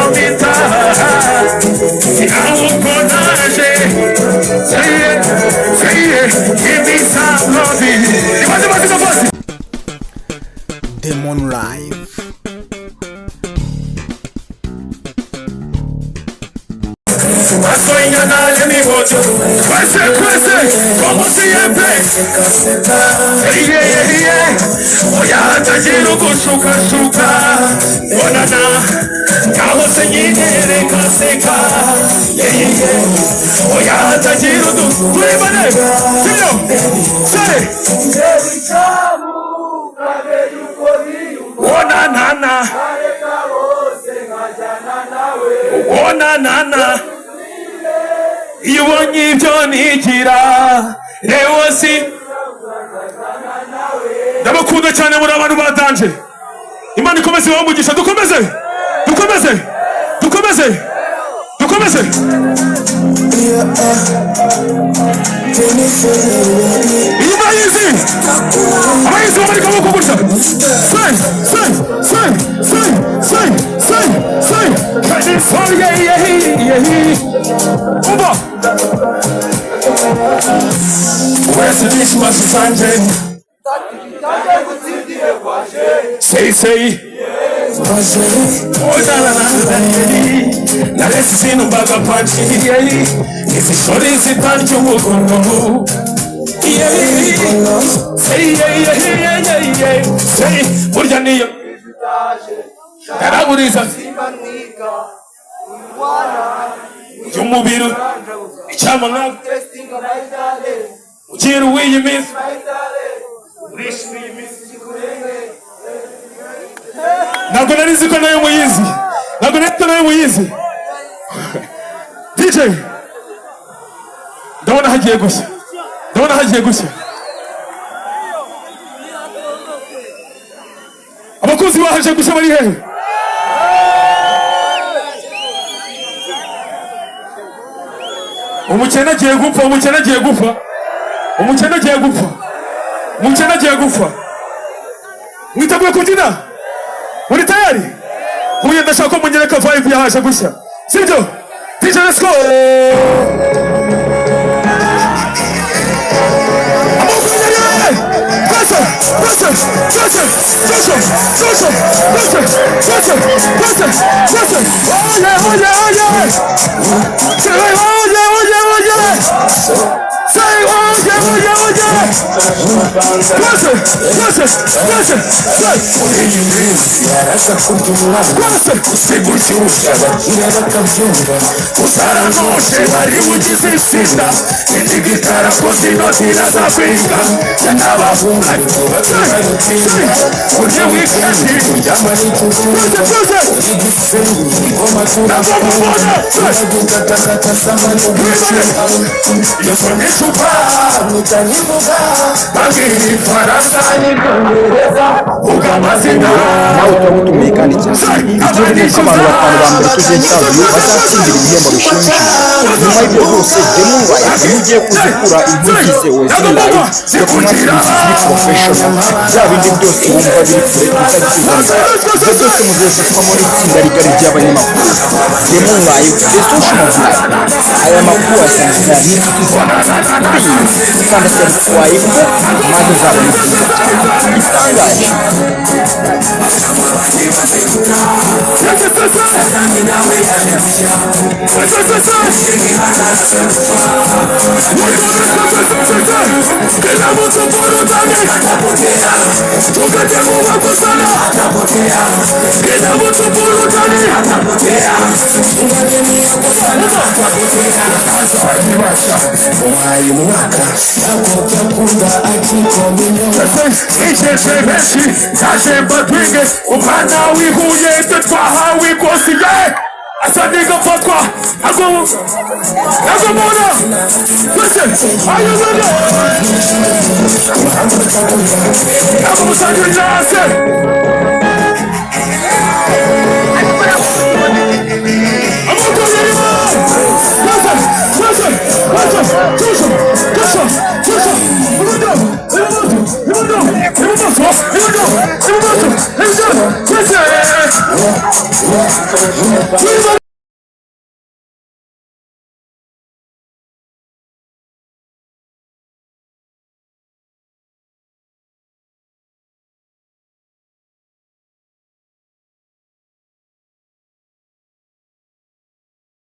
Mamita, give me some loving. Demon Live. Como siempre, oya tajiro kushuka shuka, onana, kalo senyere kaseka, oya tajiro tu, tuibane, siyo, say, onana, onana. Iwonyi Johnny Jira Ewosi Ndabakunda cyane muri abantu batanje Imana ikomeze bamugisha dukomeze Imayizi Amayizi bari kaboko gutya Say Umba Where's this Masanje? Say Oh na let's see no baga punch If it's short is it punch you will go Say burya niyo Karaburiza Jumubiru Chamanga Ujiru we you miss Nagona niziko nayo muyizi Nagona nito nayo muyizi DJ Ndabona hagiye gushya Abakozi bahaje gushya bari hehe Umukene agiye gupfa Mwiteguye kubyina Muri tayari Huye ndashaka ko munyereka vibe yahaje gushya Sibyo DJ let's go nawe turagutumiye kandi cyane igihugu ko abantu batanu ba mbere tugiye cyavuye bazatsindira ibihembo bishimishije nyuma y'ibyo byose Demon Live mugiye kuzikura impugize Wesley Live yo kumwakiriza kuri professional bya bindi byose wumva biri kure utabyibona ibyo byose muzefatwa muri itsinda rigari ry'abanyamakuru Demon Live the social media aya makuru asanzwe n'inshuti zawe kandi subscribe maze uzabona byiza cyane itangaje Umwana wihuye twahawe ikosiye asaniga fatwa agomona listen ayobona agomusanga nase Abanyarwanda